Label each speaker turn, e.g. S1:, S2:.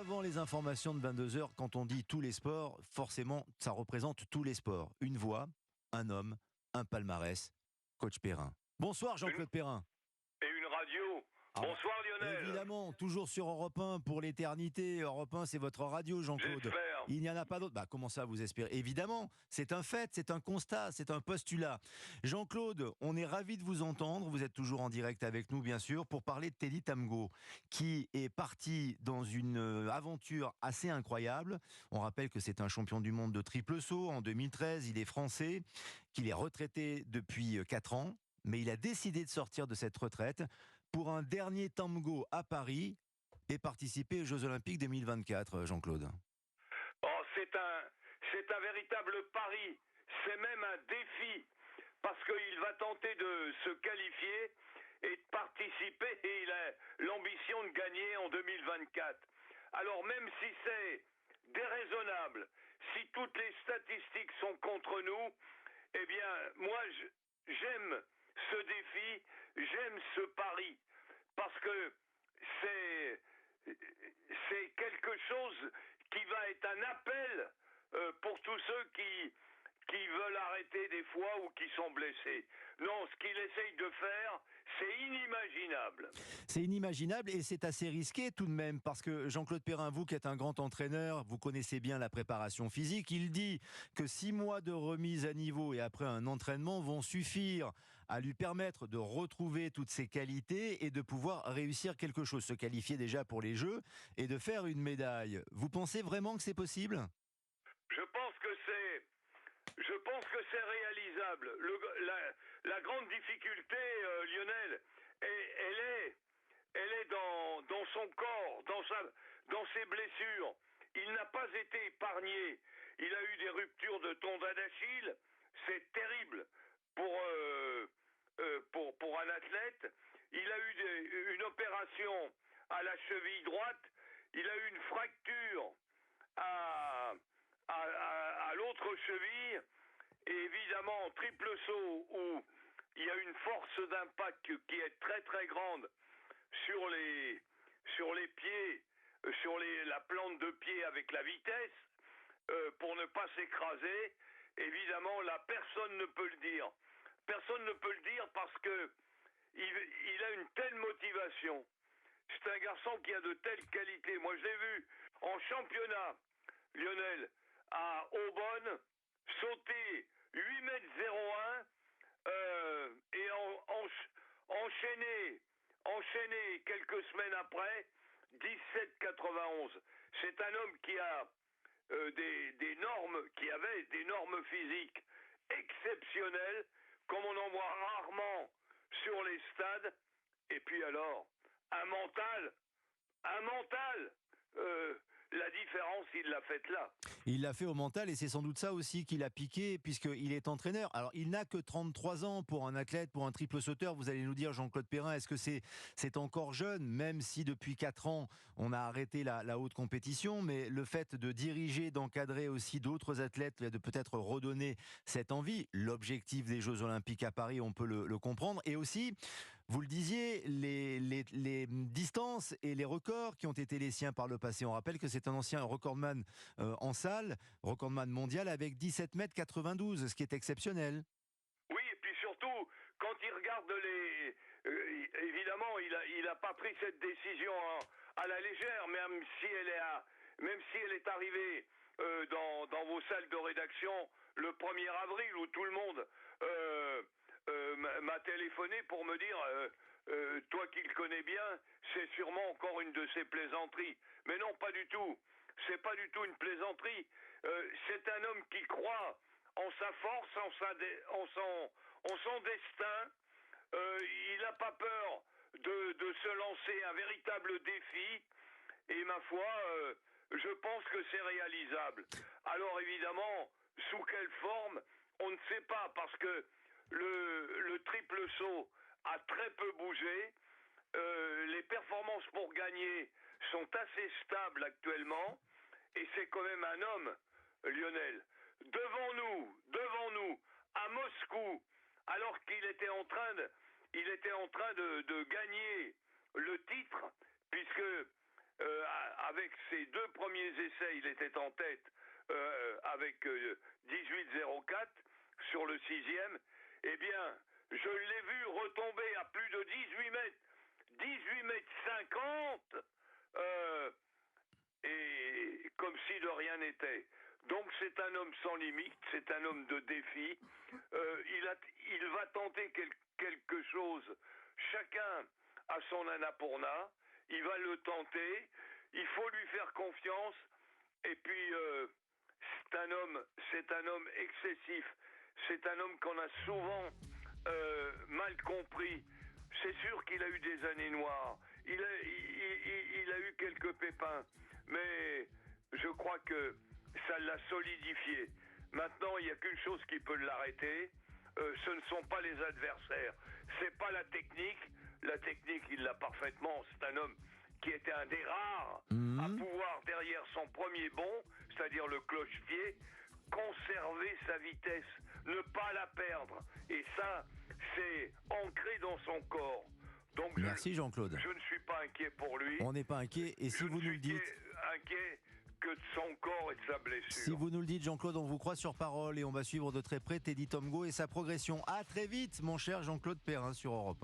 S1: Avant les informations de 22 heures, quand on dit tous les sports, forcément, ça représente tous les sports. Une voix, un homme, un palmarès, coach Perrin. Bonsoir Jean-Claude Perrin.
S2: Et une radio.
S1: Ah bah,
S2: Bonsoir Lionel.
S1: évidemment, toujours sur Europe 1 pour l'éternité. Europe 1, c'est votre radio, Jean-Claude.
S2: J'espère.
S1: Il n'y en a pas d'autre. Bah, comment ça, vous espérez? Évidemment, c'est un fait, c'est un constat, c'est un postulat. Jean-Claude, on est ravis de vous entendre. Vous êtes toujours en direct avec nous, bien sûr, pour parler de Teddy Tamgo, qui est parti dans une aventure assez incroyable. On rappelle que c'est un champion du monde de triple saut en 2013. Il est français, qu'il est retraité depuis 4 ans. Mais il a décidé de sortir de cette retraite pour un dernier Tamgo à Paris et participer aux Jeux Olympiques 2024, Jean-Claude.
S2: Oh, c'est un véritable pari. C'est même un défi. Parce qu'il va tenter de se qualifier et de participer. Et il a l'ambition de gagner en 2024. Alors même si c'est déraisonnable, si toutes les statistiques sont contre nous, eh bien, moi, j'aime ce défi, j'aime ce pari, parce que c'est quelque chose qui va être un appel pour tous ceux qui veulent arrêter des fois ou qui sont blessés. Non, ce qu'il essaye de faire, c'est inimaginable.
S1: C'est inimaginable et c'est assez risqué tout de même parce que Jean-Claude Perrin, vous qui êtes un grand entraîneur, vous connaissez bien la préparation physique, il dit que 6 mois de remise à niveau et après un entraînement vont suffire à lui permettre de retrouver toutes ses qualités et de pouvoir réussir quelque chose, se qualifier déjà pour les Jeux et de faire une médaille. Vous pensez vraiment que c'est possible ?
S2: Je pense que c'est réalisable. La grande difficulté, Lionel, elle est dans son corps, dans ses blessures. Il n'a pas été épargné. Il a eu des ruptures de tendon d'Achille. C'est terrible pour un athlète. Il a eu une opération à la cheville droite. Il a eu une fracture à l'autre cheville, et évidemment en triple saut où il y a une force d'impact qui est très très grande sur les pieds, la plante de pied avec la vitesse, pour ne pas s'écraser. Évidemment là personne ne peut le dire. Personne ne peut le dire parce que il a une telle motivation. C'est un garçon qui a de telles qualités. Moi je l'ai vu en championnat, Lionel, à Aubonne, sauter 8,01 m et enchaîner quelques semaines après 17,91. C'est un homme qui a qui avait des normes physiques exceptionnelles, comme on en voit rarement sur les stades. Et puis alors, un mental. La différence, il l'a faite là.
S1: Il l'a fait au mental et c'est sans doute ça aussi qui l'a piqué puisqu'il est entraîneur. Alors il n'a que 33 ans pour un athlète, pour un triple sauteur. Vous allez nous dire, Jean-Claude Perrin, est-ce que c'est encore jeune, même si depuis 4 ans on a arrêté la haute compétition, mais le fait de diriger, d'encadrer aussi d'autres athlètes, de peut-être redonner cette envie. L'objectif des Jeux Olympiques à Paris, on peut le comprendre. Et aussi, vous le disiez, les distances et les records qui ont été les siens par le passé. On rappelle que c'est un ancien recordman en salle, recordman mondial avec 17,92 m, ce qui est exceptionnel.
S2: Oui, et puis surtout, quand il regarde évidemment, il a pas pris cette décision à la légère, même si elle est arrivée dans vos salles de rédaction le 1er avril, où tout le monde m'a téléphoné pour me dire toi qui le connais bien, c'est sûrement encore une de ces plaisanteries. Mais non, pas du tout. C'est pas du tout une plaisanterie. C'est un homme qui croit en sa force, en son destin. Il n'a pas peur de se lancer un véritable défi. Et ma foi, je pense que c'est réalisable. Alors évidemment, sous quelle forme, on ne sait pas, parce que le triple saut a très peu bougé. Les performances pour gagner sont assez stables actuellement. Et c'est quand même un homme, Lionel, devant nous, à Moscou, alors qu'il était en train de gagner le titre, puisque avec ses 2 premiers essais, il était en tête avec 18,04 sur le 6e. Eh bien, je l'ai vu retomber à plus de 18 mètres, 18 mètres 50, et comme si de rien n'était. Donc c'est un homme sans limite, c'est un homme de défi. Il va tenter quelque chose. Chacun a son annapurna. Il va le tenter. Il faut lui faire confiance. Et puis c'est un homme excessif. C'est un homme qu'on a souvent mal compris. C'est sûr qu'il a eu des années noires. Il a eu quelques pépins, mais je crois que ça l'a solidifié. Maintenant, il n'y a qu'une chose qui peut l'arrêter. Ce ne sont pas les adversaires. C'est pas la technique. La technique, il l'a parfaitement. C'est un homme qui était un des rares à pouvoir, derrière son premier bond, c'est-à-dire le cloche-pied, conserver sa vitesse, ne pas la perdre. Et ça, c'est ancré dans son corps. Donc
S1: Merci Jean-Claude.
S2: Je ne suis pas inquiet pour lui.
S1: On n'est pas inquiet. Et si vous nous le dites...
S2: inquiet que de son corps et de sa blessure.
S1: Si vous nous le dites, Jean-Claude, on vous croit sur parole et on va suivre de très près Teddy Tomgo et sa progression. À très vite, mon cher Jean-Claude Perrin sur Europe 1.